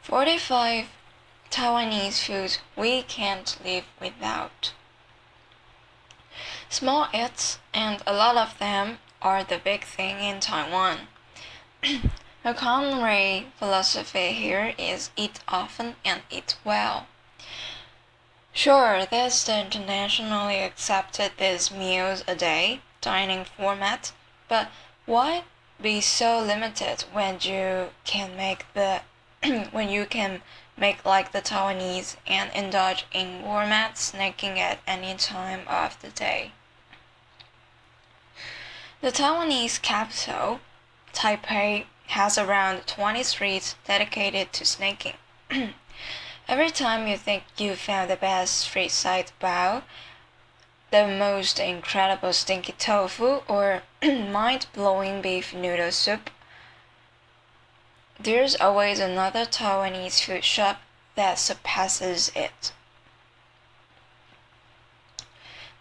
45 Taiwanese foods we can't live without. Small eats, and a lot of them, are the big thing in Taiwan. The culinary philosophy here is eat often and eat well. Sure, there's the internationally accepted this meals a day dining format, but why be so limited when you can make like the Taiwanese and indulge in gourmet snacking at any time of the day? The Taiwanese capital, Taipei, has around 20 streets dedicated to snacking. Every time you think you've found the best street side bao, the most incredible stinky tofu, or mind-blowing beef noodle soup, there's always another Taiwanese food shop that surpasses it.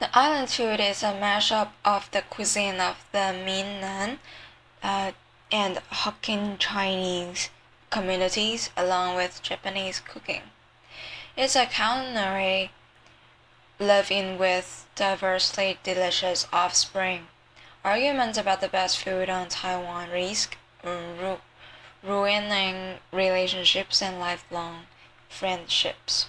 The island food is a mashup of the cuisine of the Minnan and Hokkien Chinese communities along with Japanese cooking. It's a culinary live-in with diversely delicious offspring. Arguments about the best food on Taiwan risk ruining relationships and lifelong friendships.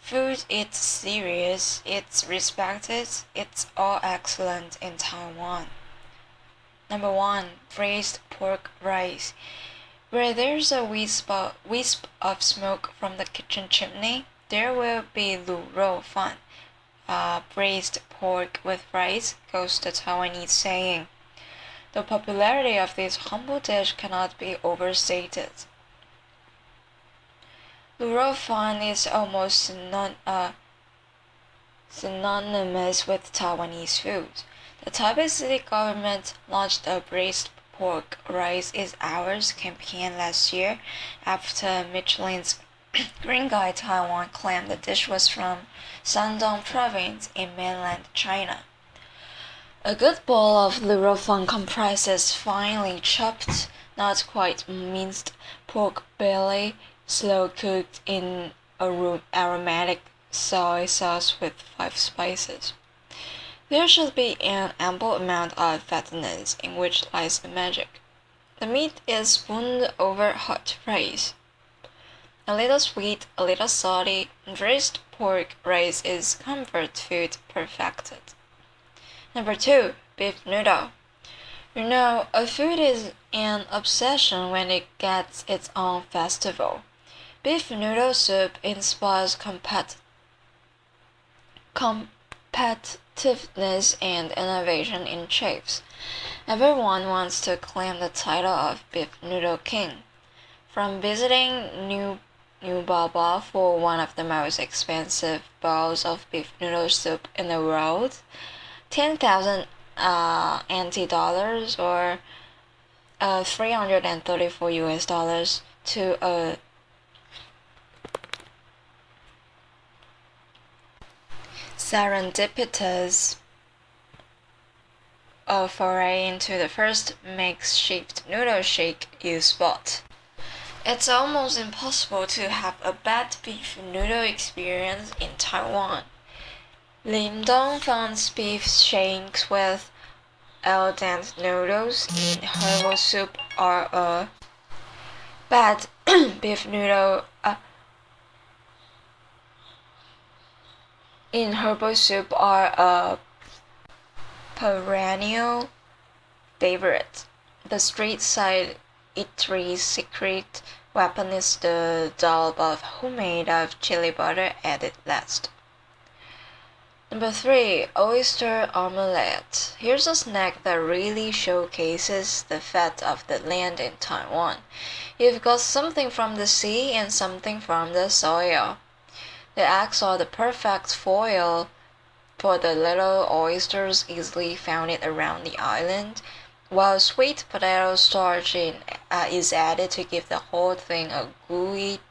Food is serious, it's respected, it's all excellent in Taiwan. Number 1. Braised pork rice. Where there's a wisp of smoke from the kitchen chimney, there will be lu rou fan. Braised pork with rice, goes the Taiwanese saying. The popularity of this humble dish cannot be overstated. Lu rou fan is almost synonymous with Taiwanese food. The Taipei city government launched a braised pork rice is ours campaign last year after Michelin's Green Guide Taiwan claimed the dish was from Shandong province in mainland China. A good bowl of lu rou fan comprises finely chopped, not quite minced pork belly, slow cooked in aromatic soy sauce with 5 spices. There should be an ample amount of fatness, in which lies the magic. The meat is spooned over hot rice. A little sweet, a little salty, braised pork rice is comfort food perfected. Number 2. Beef noodle. You know, a food is an obsession when it gets its own festival. Beef noodle soup inspires competitiveness and innovation in chefs. Everyone wants to claim the title of Beef Noodle King. From visiting New Baba for one of the most expensive bowls of beef noodle soup in the world, 10,000 NT dollars or 334 US dollars, to a serendipitous foray into the first makeshift noodle shake you spot. It's almost impossible to have a bad beef noodle experience in Taiwan. Lim Dong Fan's beef shakes with al dente noodles in herbal soup are a bad beef noodle in herbal soup are a perennial favorite. The street side eatery's secret weapon is the dollop of homemade of chili butter added last. Number 3. Oyster omelette. Here's a snack that really showcases the fat of the land in Taiwan. You've got something from the sea and something from the soil. The eggs are the perfect foil for the little oysters easily found around the island, while sweet potato starch is added to give the whole thing a gooey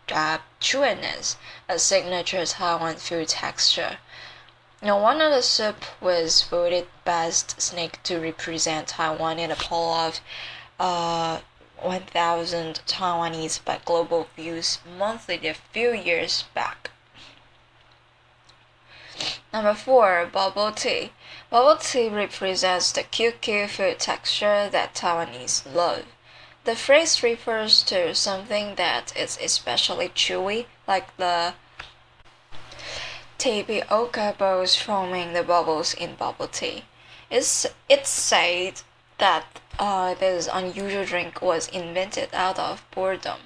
chewiness, a signature Taiwan food texture. No wonder the soup was voted best snack to represent Taiwan in a poll of 1,000 Taiwanese by global views monthly a few years back. Number 4. Bubble tea. Bubble tea represents the QQ food texture that Taiwanese love. The phrase refers to something that is especially chewy, like the tapioca balls forming the bubbles in bubble tea. It's said that this unusual drink was invented out of boredom.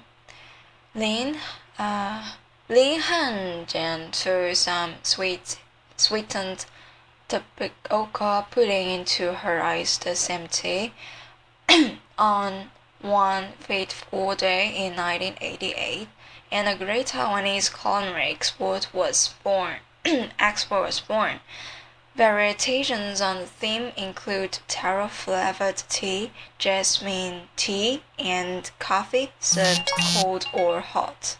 Lin, uh, Lin Han threw some sweetened tapioca pudding into her iced same tea on one fateful day in 1988, and a great Taiwanese culinary export was born. Variations on the theme include taro-flavored tea, jasmine tea, and coffee served cold or hot.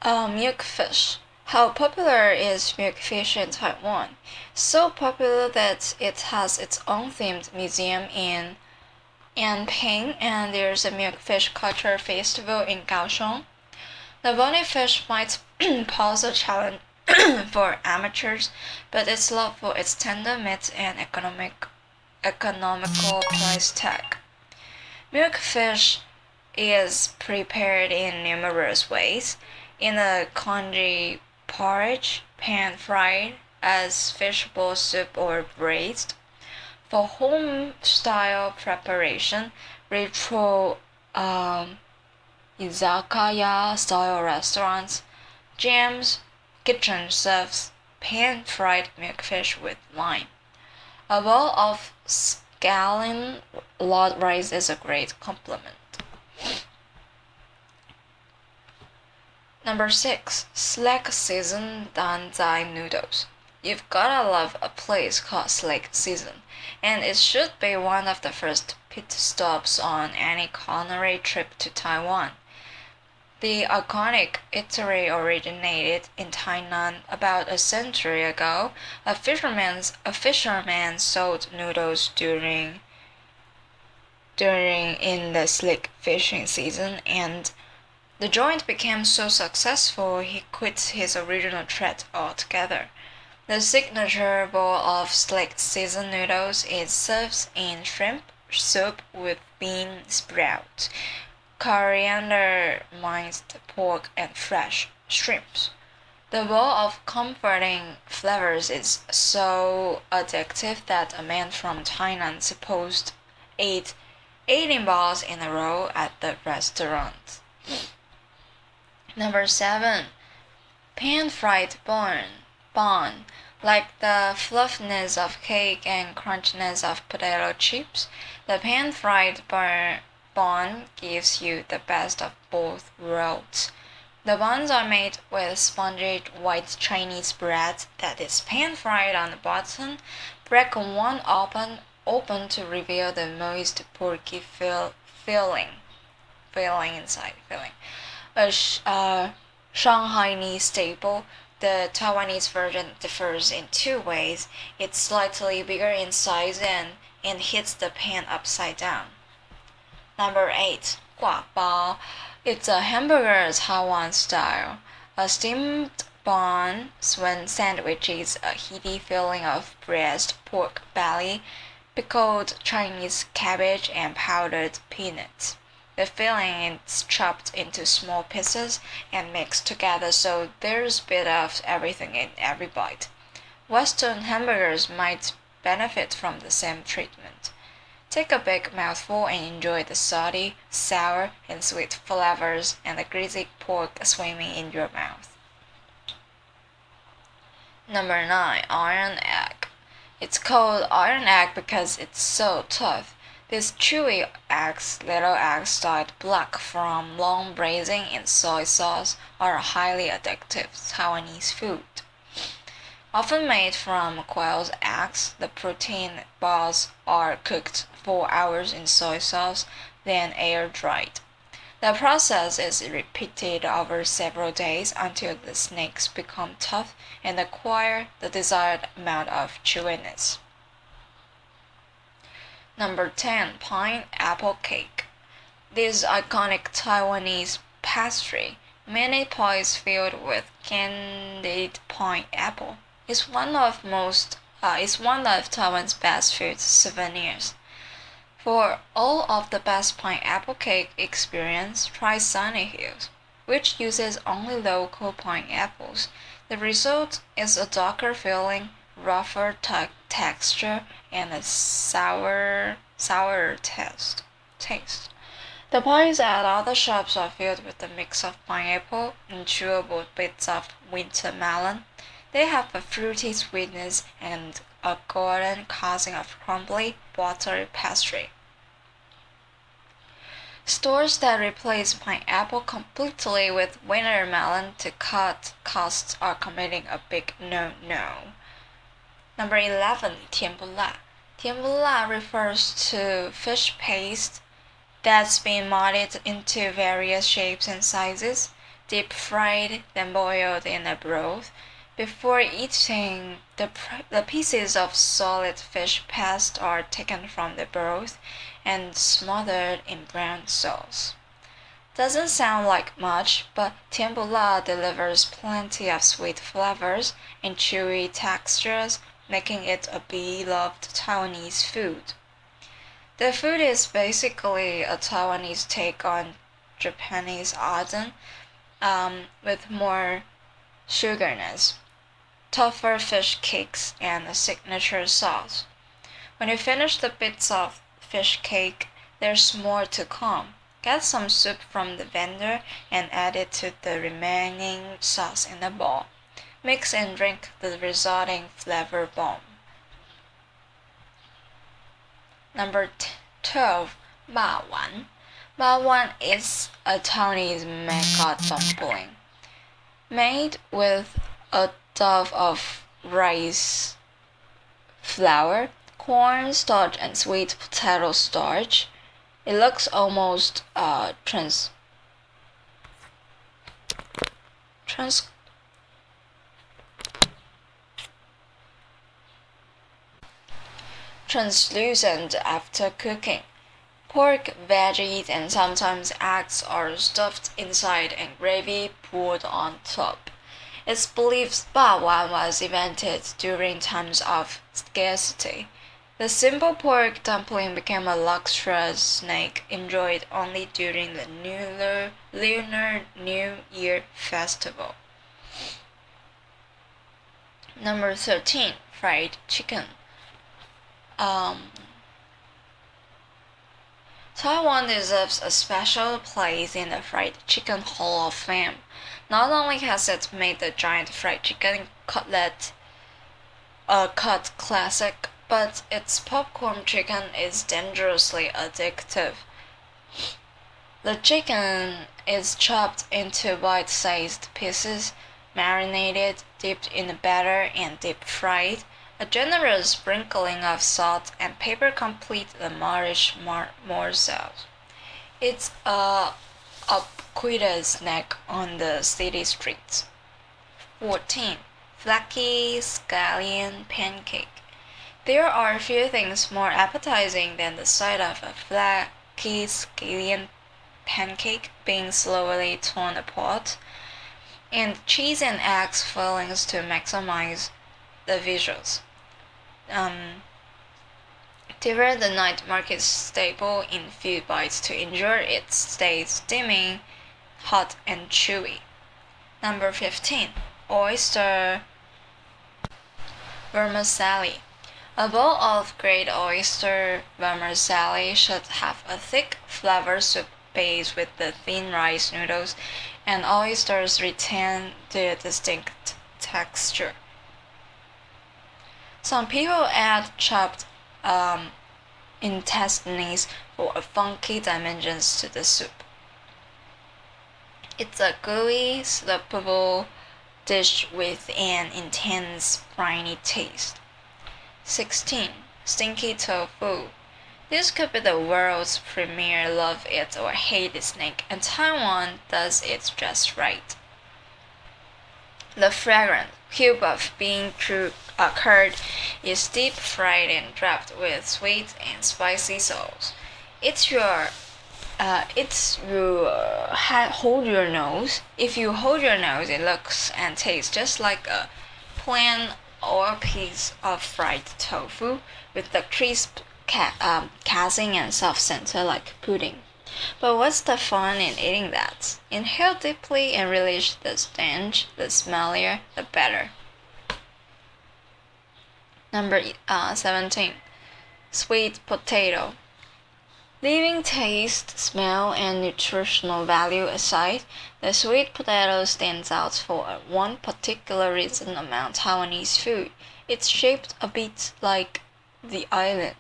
Milkfish. How popular is milkfish in Taiwan? So popular that it has its own themed museum in Anping, and there's a milkfish culture festival in Kaohsiung. The bony fish might pose a challenge for amateurs, but its love for its tender meat and economical price tag. Milkfish is prepared in numerous ways, in a congee porridge, pan-fried, as fishbowl soup or braised. For home-style preparation, retro izakaya-style restaurants, Jam's Kitchen serves pan-fried milkfish with lime. A bowl of scallion lard rice is a great compliment. Number 6. Slack Season Danzai Noodles. You've gotta love a place called Slack Season, and it should be one of the first pit stops on any culinary trip to Taiwan. The iconic eatery originated in Tainan about a century ago. A fisherman sold noodles during in the slick fishing season, and the joint became so successful he quit his original trade altogether. The signature bowl of slick seasoned noodles is served in shrimp soup with bean sprouts, coriander, minced pork, and fresh shrimps. The bowl of comforting flavors is so addictive that a man from Tainan supposed eating balls in a row at the restaurant. Number 7. Pan-fried bun. Like the fluffiness of cake and crunchiness of potato chips, the pan-fried bun gives you the best of both worlds. The buns are made with spongy white Chinese bread that is pan-fried on the bottom. Break one open to reveal the moist porky filling inside. A Shanghainese staple, the Taiwanese version differs in two ways. It's slightly bigger in size and hits the pan upside down. Number 8. Gua bao. It's a hamburger Taiwan style. A steamed bun when sandwiches a heady filling of breast, pork belly, pickled Chinese cabbage, and powdered peanuts. The filling is chopped into small pieces and mixed together so there's a bit of everything in every bite. Western hamburgers might benefit from the same treatment. Take a big mouthful and enjoy the salty, sour, and sweet flavors and the greasy pork swimming in your mouth. Number 9. Iron egg. It's called iron egg because it's so tough. These chewy eggs, little eggs dyed black from long braising in soy sauce, are a highly addictive Taiwanese food. Often made from quail's eggs, the protein balls are cooked for hours in soy sauce, then air-dried. The process is repeated over several days until the snakes become tough and acquire the desired amount of chewiness. Number 10. Pineapple cake. This iconic Taiwanese pastry, many pies filled with candied pineapple, is one of Taiwan's best food souvenirs. For all of the best pineapple cake experience, try Sunny Hills, which uses only local pineapples. The result is a darker filling, rougher texture, and a sour taste. The pies at other shops are filled with a mix of pineapple and chewable bits of winter melon. They have a fruity sweetness and a golden causing of crumbly, buttery pastry. Stores that replace pineapple completely with winter melon to cut costs are committing a big no-no. Number 11. 甜不辣. 甜不辣 refers to fish paste that's been molded into various shapes and sizes, deep fried, then boiled in a broth. Before eating, the pieces of solid fish paste are taken from the broth and smothered in brown sauce. Doesn't sound like much, but tempura delivers plenty of sweet flavors and chewy textures, making it a beloved Taiwanese food. The food is basically a Taiwanese take on Japanese oden, with more sugarness, tougher fish cakes, and a signature sauce. When you finish the bits of fish cake, there's more to come. Get some soup from the vendor and add it to the remaining sauce in a bowl. Mix and drink the resulting flavor bomb. Number 12. Ma wan. Ma wan is a Taiwanese mecca dumpling made with a dough of rice flour, corn starch, and sweet potato starch. It looks almost translucent after cooking. Pork, veggies, and sometimes eggs are stuffed inside and gravy poured on top. It's believed ba wan was invented during times of scarcity. The simple pork dumpling became a luxurious snack enjoyed only during the Lunar New Year festival. Number 13. Fried chicken. Taiwan deserves a special place in the Fried Chicken Hall of Fame. Not only has it made the giant fried chicken cutlet a cult classic, but its popcorn chicken is dangerously addictive. The chicken is chopped into bite-sized pieces, marinated, dipped in batter, and deep fried. A generous sprinkling of salt and pepper complete the morsels. It's a ubiquitous snack on the city streets. 14. Flaky scallion pancake. There are few things more appetizing than the sight of a flaky scallion pancake being slowly torn apart, and cheese and eggs fillings to maximize the visuals. Devour the night market staple in few bites to ensure it stays steaming, hot, and chewy. Number 15. Oyster vermicelli. A bowl of great oyster vermicelli should have a thick flavor soup base with the thin rice noodles, and oysters retain their distinct texture. Some people add chopped intestines for a funky dimensions to the soup. It's a gooey, sloppable dish with an intense briny taste. 16. Stinky tofu. This could be the world's premier love it or hate it snack, and Taiwan does it just right. The fragrant cube of bean curd is deep fried and dressed with sweet and spicy sauce. It's your hold your nose. If you hold your nose, it looks and tastes just like a plain or piece of fried tofu with the crisp casing and soft center like pudding. But what's the fun in eating that? Inhale deeply and relish the stench. The smellier, the better. Number 17. Sweet potato. Leaving taste, smell, and nutritional value aside, the sweet potato stands out for one particular reason among Taiwanese food. It's shaped a bit like the island.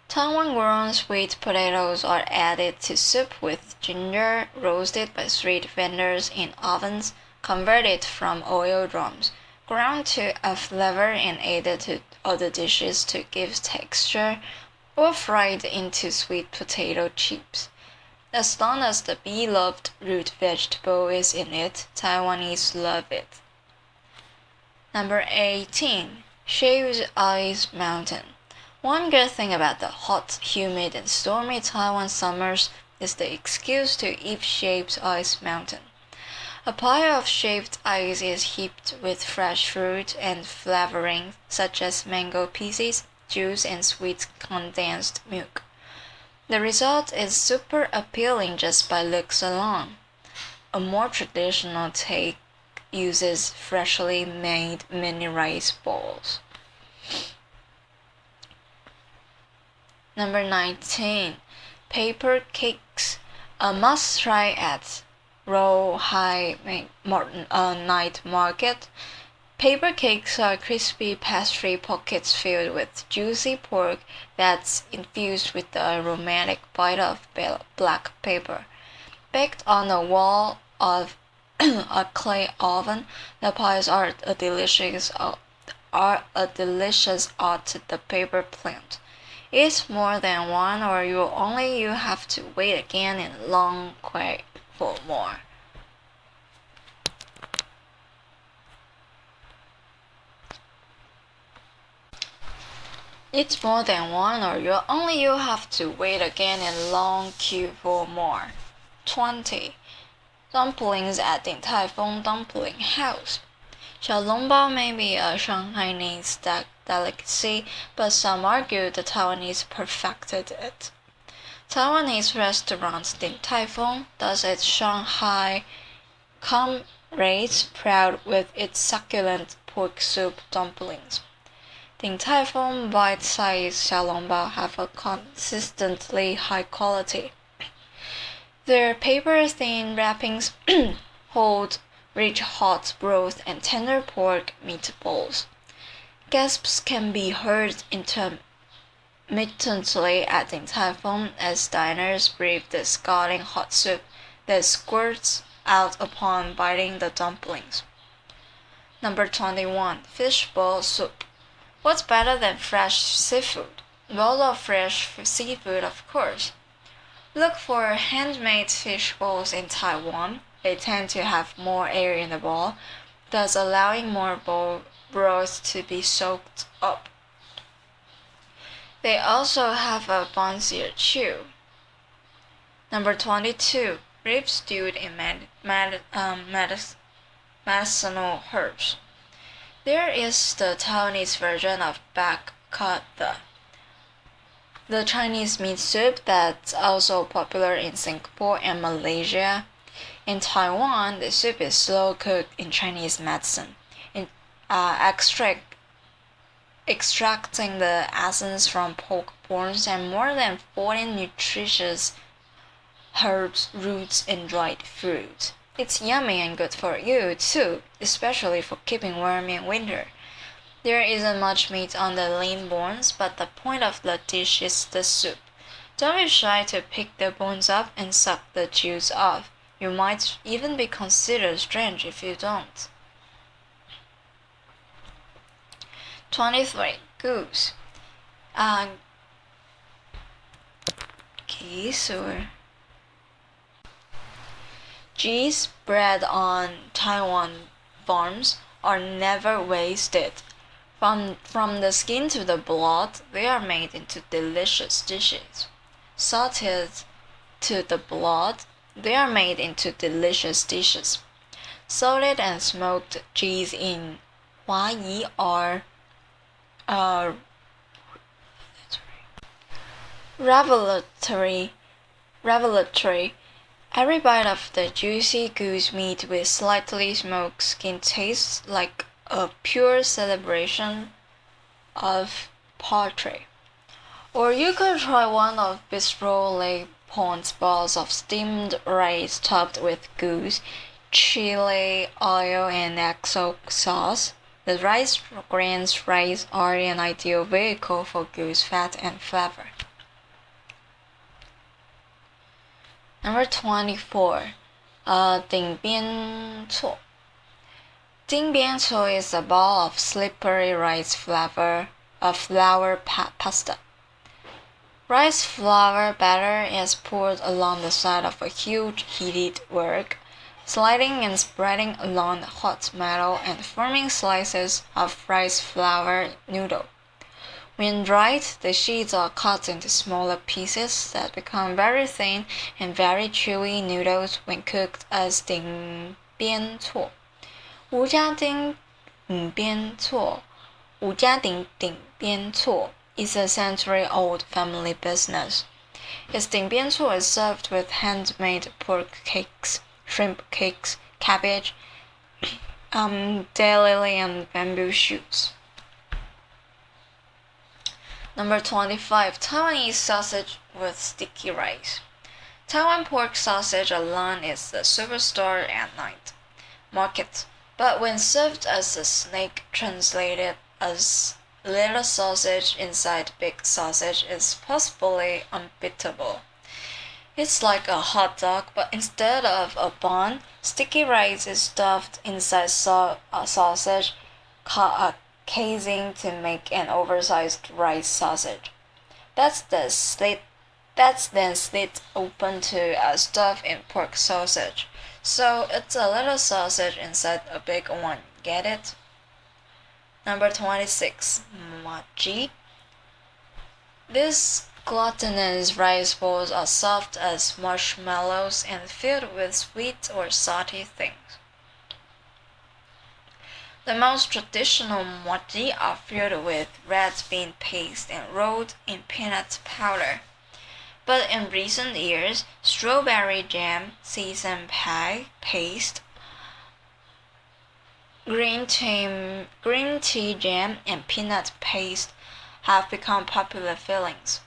Taiwan-grown sweet potatoes are added to soup with ginger, roasted by street vendors in ovens converted from oil drums, ground to a flavor and added to other dishes to give texture, or fried into sweet potato chips. As long as the beloved root vegetable is in it, Taiwanese love it. Number 18. Shaved Ice Mountain. One good thing about the hot, humid, and stormy Taiwan summers is the excuse to eat shaved ice mountain. A pile of shaved ice is heaped with fresh fruit and flavoring such as mango pieces, juice, and sweet condensed milk. The result is super appealing just by looks alone. A more traditional take uses freshly made mini rice balls. Number 19. Paper cakes. A must try at Night Market. Paper cakes are crispy pastry pockets filled with juicy pork that's infused with the aromatic bite of black pepper. Baked on a wall of a clay oven, the pies are a delicious art to the paper plant. It's more than one, or you have to wait again in long queue for more. It's more than one, or you have to wait again in long queue for more. 20. Dumplings at Din Tai Fung Dumpling House. Xiaolongbao may be a Shanghainese delicacy, but some argue the Taiwanese perfected it. Taiwanese restaurant Din Tai Fung does its Shanghai comrades proud with its succulent pork soup dumplings. Din Tai Fung bite-sized xiaolongbao have a consistently high quality. Their paper-thin wrappings hold rich hot broth and tender pork meatballs. Gasps can be heard intermittently at Din Tai Fung as diners breathe the scalding hot soup that squirts out upon biting the dumplings. Number 21. Fishball soup. What's better than fresh seafood? Bowl of fresh seafood, of course. Look for handmade fish balls in Taiwan. They tend to have more air in the bowl, thus allowing more broth to be soaked up. They also have a bouncier chew. Number 22. Ribs stewed in medicinal herbs. There is the Taiwanese version of bak kut the Chinese meat soup that's also popular in Singapore and Malaysia. In Taiwan, the soup is slow cooked in Chinese medicine, extracting the essence from pork bones and more than 40 nutritious herbs, roots, and dried fruit. It's yummy and good for you too, especially for keeping warm in winter. There isn't much meat on the lean bones, but the point of the dish is the soup. Don't be shy to pick the bones up and suck the juice off. You might even be considered strange if you don't. 23. Goose. Geese or geese bred on Taiwan farms are never wasted. From the skin to the blood, they are made into delicious dishes. Salted to the blood, they are made into delicious dishes. Salted and smoked cheese in Hua-Yi are revelatory. Every bite of the juicy goose meat with slightly smoked skin tastes like a pure celebration of poetry. Or you could try one of Bistro Le Pont's balls of steamed rice topped with goose, chili, oil, and XO sauce. The rice grains are an ideal vehicle for goose fat and flavor. Number 24, 顶边错. 丁边错 is a ball of slippery rice flour pasta. Rice flour batter is poured along the side of a huge heated wok, sliding and spreading along the hot metal and forming slices of rice flour noodle. When dried, the sheets are cut into smaller pieces that become very thin and very chewy noodles when cooked as 顶边错. 吴家丁边错 is a century-old family business. Its 顶边错 is served with handmade pork cakes, shrimp cakes, cabbage, daylily, and bamboo shoots. Number 25, Taiwanese sausage with sticky rice. Taiwan pork sausage alone is the superstar at night market, but when served as a snake, translated as little sausage inside big sausage, is possibly unbeatable. It's like a hot dog, but instead of a bun, sticky rice is stuffed inside sausage casing to make an oversized rice sausage. That's then slit open to stuff in pork sausage. So it's a little sausage inside a big one. Get it? Number 26, mochi. These glutinous rice balls are soft as marshmallows and filled with sweet or salty things. The most traditional mochi are filled with red bean paste and rolled in peanut powder. But in recent years, strawberry jam, sesame pie paste, green tea jam, and peanut paste have become popular fillings.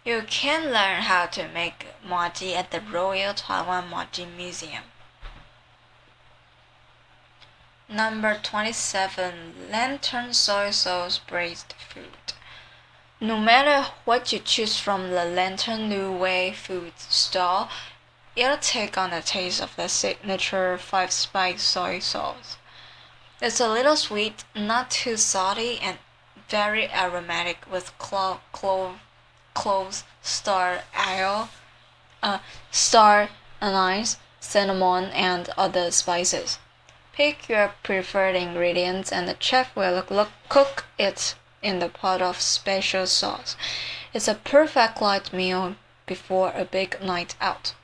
You can learn how to make mochi at the Royal Taiwan Mochi Museum. Number 27, lantern soy sauce braised food. No matter what you choose from the Lantern New Way food stall, it'll take on the taste of the signature 5-spice soy sauce. It's a little sweet, not too salty, and very aromatic with cloves, star anise, cinnamon, and other spices. Pick your preferred ingredients and the chef will cook it in the pot of special sauce. It's a perfect light meal before a big night out.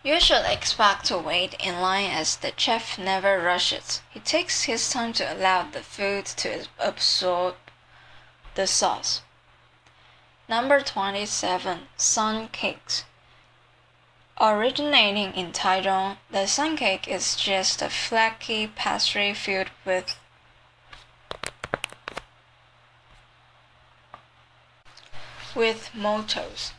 You should expect to wait in line as the chef never rushes. He takes his time to allow the food to absorb the sauce. Number 27, sun cakes. Originating in Taichung, the sun cake is just a flaky pastry filled with maltose.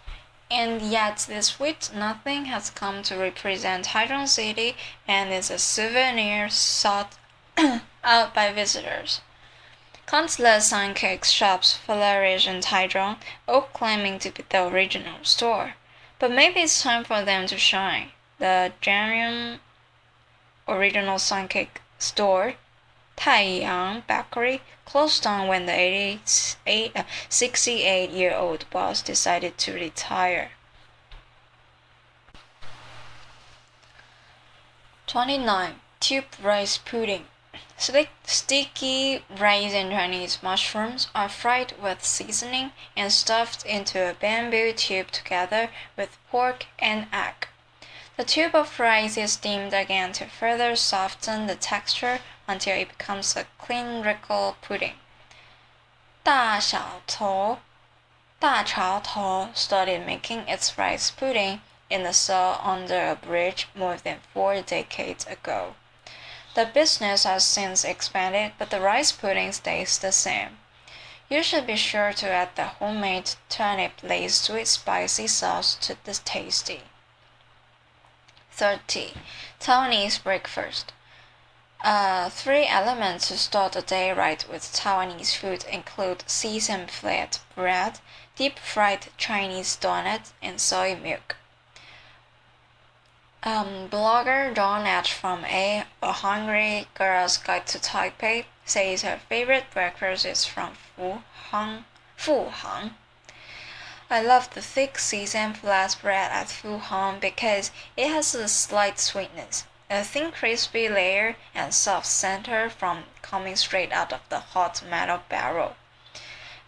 And yet this sweet nothing has come to represent Taichung City and is a souvenir sought out by visitors. Countless sun cake shops flourish in Taichung, all claiming to be the original store. But maybe it's time for them to shine. The genuine original sun cake store, Taiyang Bakery, closed down when the 68-year-old boss decided to retire. 29. Tube rice pudding. Sticky rice and Chinese mushrooms are fried with seasoning and stuffed into a bamboo tube together with pork and egg. The tube of rice is steamed again to further soften the texture until it becomes a cylindrical pudding. 大潮头 started making its rice pudding in a cell under a bridge more than 4 decades ago. The business has since expanded, but the rice pudding stays the same. You should be sure to add the homemade turnip-laced sweet spicy sauce to the tasty. 30. Taiwanese breakfast. 3 elements to start the day right with Taiwanese food include sesame flat bread, deep-fried Chinese donut, and soy milk. Blogger Dawnette from A Hungry Girl's Guide to Taipei says her favorite breakfast is from Fuhang. I love the thick sesame flat bread at Fuhang because it has a slight sweetness, a thin crispy layer, and soft center from coming straight out of the hot metal barrel.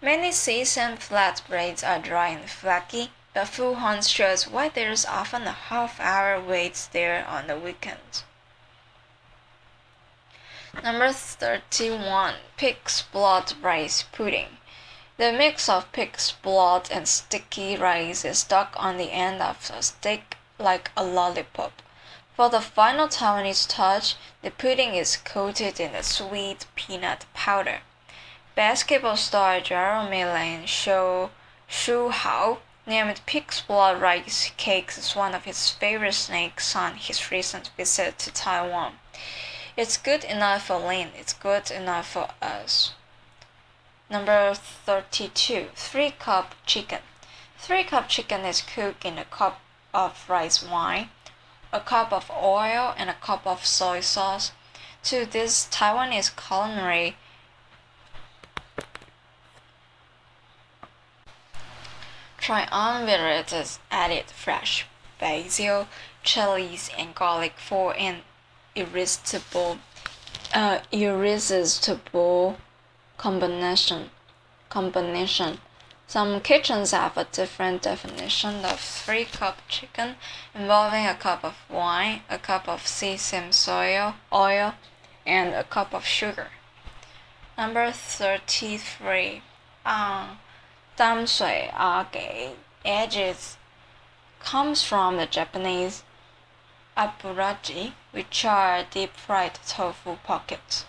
Many sesame flatbreads are dry and flaky, but Fuhang shows why there's often a half-hour wait there on the weekends. Number 31. Pig's blood rice pudding. The mix of pig's blood and sticky rice is stuck on the end of a stick like a lollipop. For the final Taiwanese touch, the pudding is coated in a sweet peanut powder. Basketball star Jeremy Lin Shu Hao named pig's blood rice cakes as one of his favorite snacks on his recent visit to Taiwan. It's good enough for Lin, it's good enough for us. Number 32. 3-cup chicken. 3-cup chicken is cooked in a cup of rice wine, a cup of oil, and a cup of soy sauce. To this Taiwanese culinary triumvirate is added fresh basil, chilies, and garlic for an irresistible combination. Some kitchens have a different definition of 3-cup chicken, involving a cup of wine, a cup of sesame oil, and a cup of sugar. Number 33. 淡水阿给 edges comes from the Japanese aburaji, which are deep-fried tofu pockets.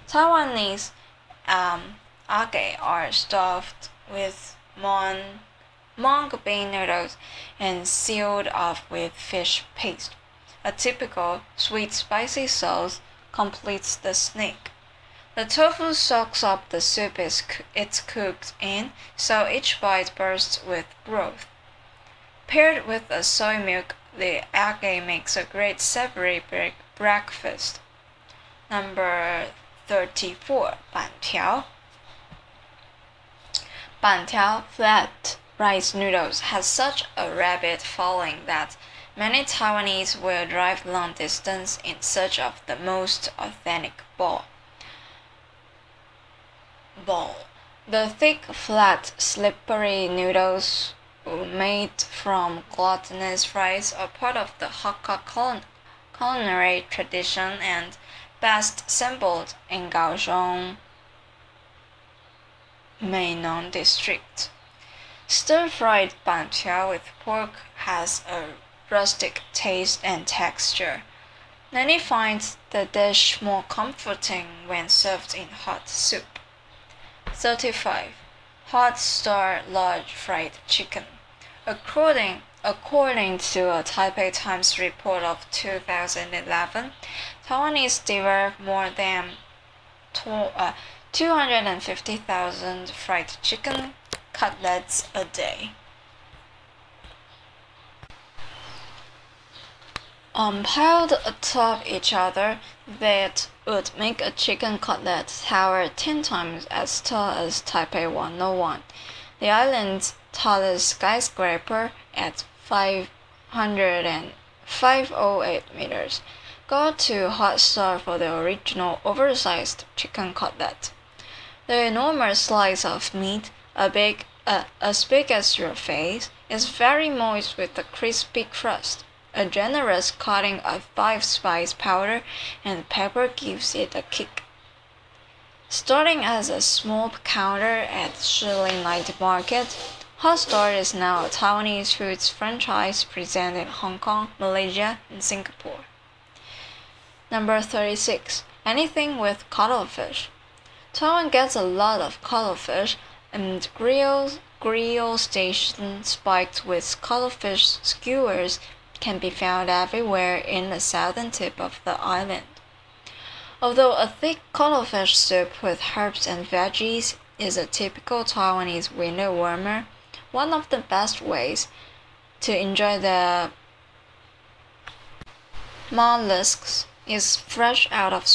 Taiwanese age are stuffed with mung bean noodles and sealed off with fish paste. A typical sweet spicy sauce completes the snack. The tofu soaks up the soup it's cooked in, so each bite bursts with broth. Paired with a soy milk, the age makes a great savory breakfast. Number 34. 板条. 板条 flat rice noodles has such a rabid following that many Taiwanese will drive long distance in search of the most authentic ball. The thick, flat, slippery noodles made from glutinous rice are part of the Hakka culinary tradition and best assembled in Kaohsiung, Meinon district. Stir-fried banqiao with pork has a rustic taste and texture. Many find the dish more comforting when served in hot soup. 35. Hot Star large fried chicken. According to a Taipei Times report of 2011, Taiwanese devour more than 250,000 fried chicken cutlets a day. Piled atop each other, that would make a chicken cutlet tower 10 times as tall as Taipei 101, the island's tallest skyscraper at 508 meters. Go to Hot Star for the original oversized chicken cutlet. The enormous slice of meat, as big as your face, is very moist with a crispy crust. A generous coating of 5-spice powder and pepper gives it a kick. Starting as a small counter at Shilin Night Market, Hot Star is now a Taiwanese foods franchise present in Hong Kong, Malaysia, and Singapore. Number 36. Anything with cuttlefish. Taiwan gets a lot of cuttlefish, and grill stations spiked with cuttlefish skewers can be found everywhere in the southern tip of the island. Although a thick cuttlefish soup with herbs and veggies is a typical Taiwanese window warmer, one of the best ways to enjoy the mollusks is fresh out of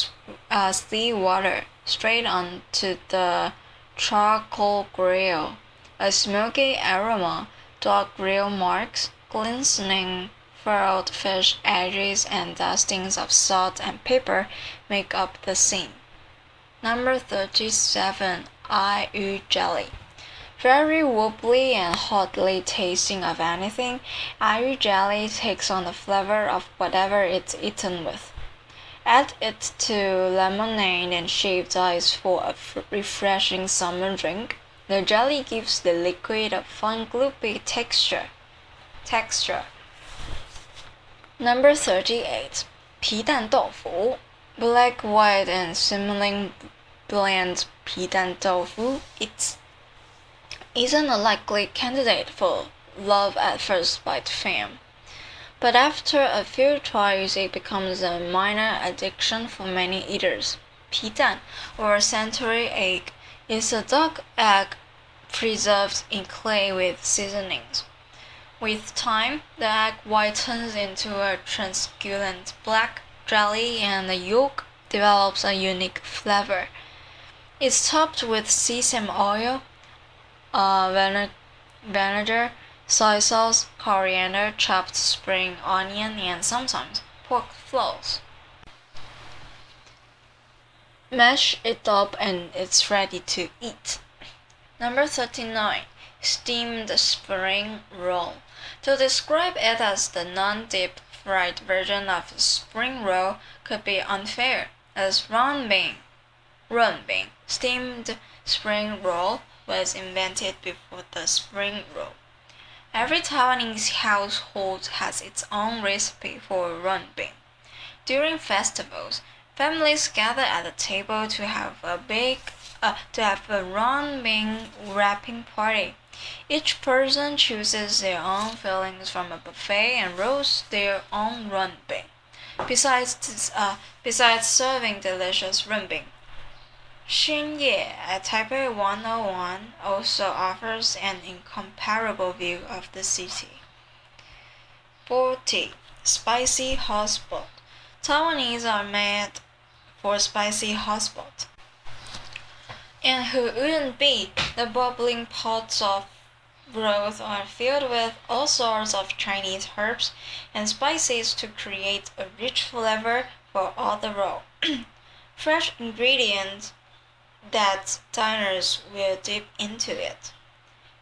sea water, straight onto the charcoal grill. A smoky aroma, dark grill marks, glistening furrowed fish edges, and dustings of salt and pepper make up the scene. Number 37. Ai jelly. Very wobbly and hotly tasting of anything, ai jelly takes on the flavor of whatever it's eaten with. Add it to lemonade and shaved ice for a refreshing summer drink. The jelly gives the liquid a fun gloopy texture. Number 38. 皮蛋豆腐. Black, white, and simmering blend 皮蛋豆腐. Isn't a likely candidate for love at first bite fame. But after a few tries, it becomes a minor addiction for many eaters. 皮蛋, or century egg, is a duck egg preserved in clay with seasonings. With time, the egg whitens into a translucent black jelly and the yolk develops a unique flavor. It's topped with sesame oil, vinegar, soy sauce, coriander, chopped spring onion, and sometimes pork floss. Mash it up and it's ready to eat. Number 39. Steamed spring roll. To describe it as the non-deep fried version of spring roll could be unfair, as runbing, steamed spring roll, was invented before the spring roll. Every Taiwanese household has its own recipe for runbing. During festivals, families gather at the table to have a runbing wrapping party. Each person chooses their own fillings from a buffet and rolls their own runbing. Besides serving delicious runbing, Xinye at Taipei 101 also offers an incomparable view of the city. 40. Spicy hotspot. Taiwanese are made for spicy hotspot. And who wouldn't be? The bubbling pots of broth are filled with all sorts of Chinese herbs and spices to create a rich flavor for all the roll. Fresh ingredients that diners will dip into it.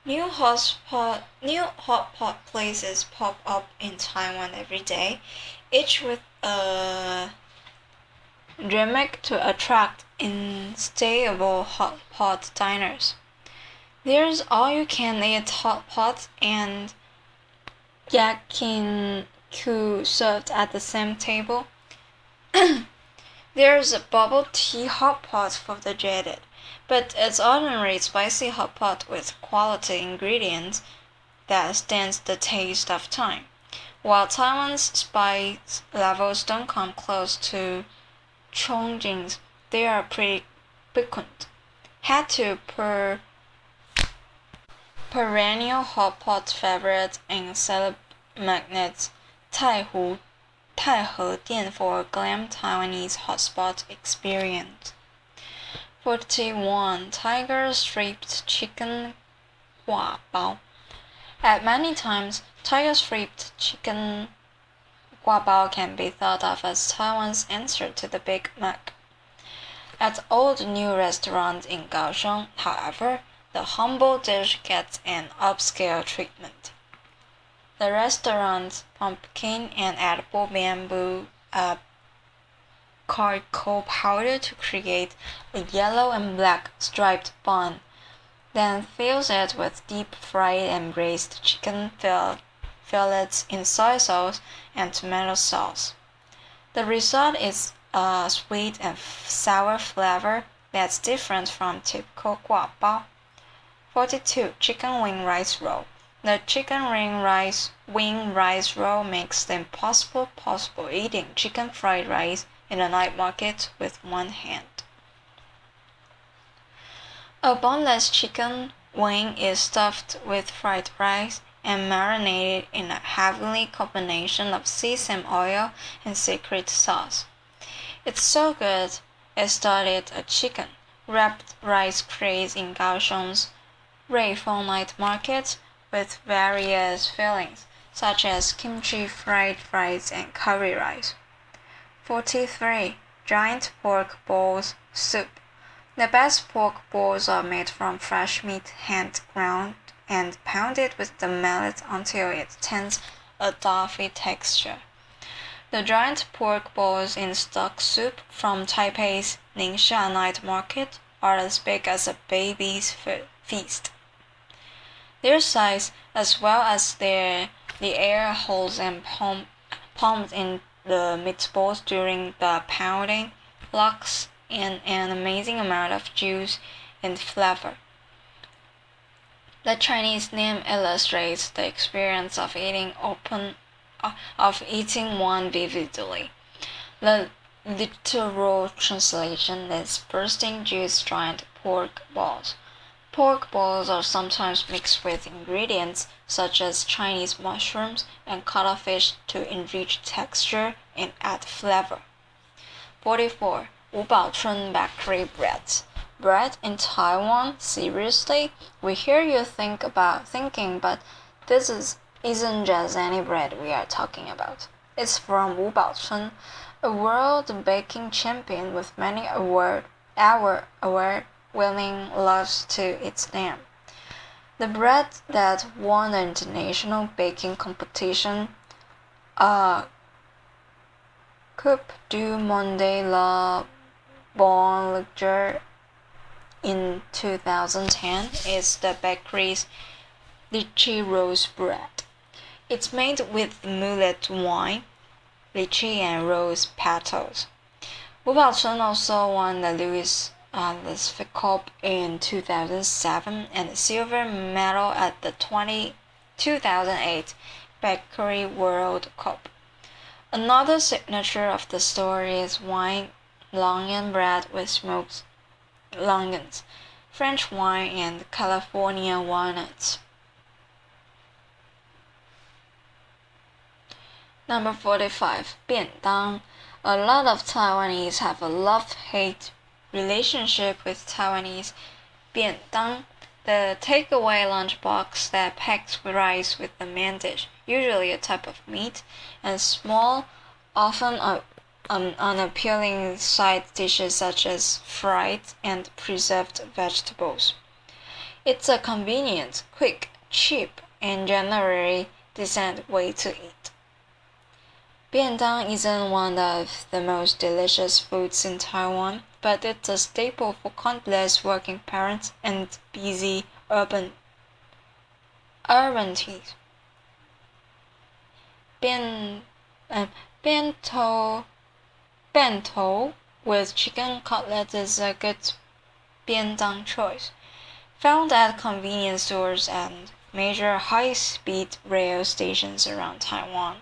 New hotpot places pop up in Taiwan every day, each with a gimmick to attract insatiable hotpot diners. There's all-you-can-eat hotpot and yakinku served at the same table. There's a bubble tea hotpot for the jaded, but it's ordinary spicy hotpot with quality ingredients that stands the test of time. While Taiwan's spice levels don't come close to Chongqing's, they are pretty piquant. Head to perennial hotpot favorite and celeb magnets Taihe Dian for a glam Taiwanese hotspot experience. 41. Tiger striped chicken Gua Bao. At many times, tiger striped chicken guabao can be thought of as Taiwan's answer to the Big Mac. At Old New Restaurant in Kaohsiung, however, the humble dish gets an upscale treatment. The restaurant's pumpkin and edible bamboo charcoal powder to create a yellow and black striped bun, then fills it with deep-fried and braised chicken fillets in soy sauce and tomato sauce. The result is a sweet and sour flavor that's different from typical guabao. 42. Chicken wing rice roll. The chicken wing rice roll makes the impossible possible, eating chicken fried rice in a night market with one hand. A boneless chicken wing is stuffed with fried rice and marinated in a heavenly combination of sesame oil and secret sauce. It's so good, it started a chicken wrapped rice craze in Kaohsiung's Ruifeng night market with various fillings, such as kimchi, fried rice, and curry rice. 43. Giant pork balls soup. The best pork balls are made from fresh meat hand ground and pounded with the mallet until it attains a doughy texture. The giant pork balls in stock soup from Taipei's Ningxia night market are as big as a baby's feast. Their size, as well as the air holes and pumped in the meatballs during the pounding, locks in an amazing amount of juice and flavor. The Chinese name illustrates the experience of eating one vividly. The literal translation is bursting juice giant pork balls. Pork balls are sometimes mixed with ingredients such as Chinese mushrooms and cuttlefish to enrich texture and add flavor. 44. Wubaochun bakery breads. Bread in Taiwan? Seriously? We hear you thinking, but this isn't just any bread we are talking about. It's from Wubaochun, a world baking champion with many award-winning loves to its name. The bread that won the international baking competition, Coupe du Monde la Bonne Lecture in 2010, is the bakery's lychee rose bread. It's made with mullet wine, lychee, and rose petals. Wubaochun also won the Louis Cup in 2007 and a silver medal at the 2008 Bakery World Cup. Another signature of the store is wine longan bread with smoked longans, French wine, and California walnuts. Number 45. 便当. A lot of Taiwanese have a love-hate relationship with Taiwanese 便当, the takeaway lunchbox that packs rice with the main dish, usually a type of meat, and small, often unappealing side dishes such as fried and preserved vegetables. It's a convenient, quick, cheap, and generally decent way to eat. 便当 isn't one of the most delicious foods in Taiwan, but it's a staple for countless working parents and busy urban teens. Bento with chicken cutlet is a good 便当 choice, found at convenience stores and major high-speed rail stations around Taiwan.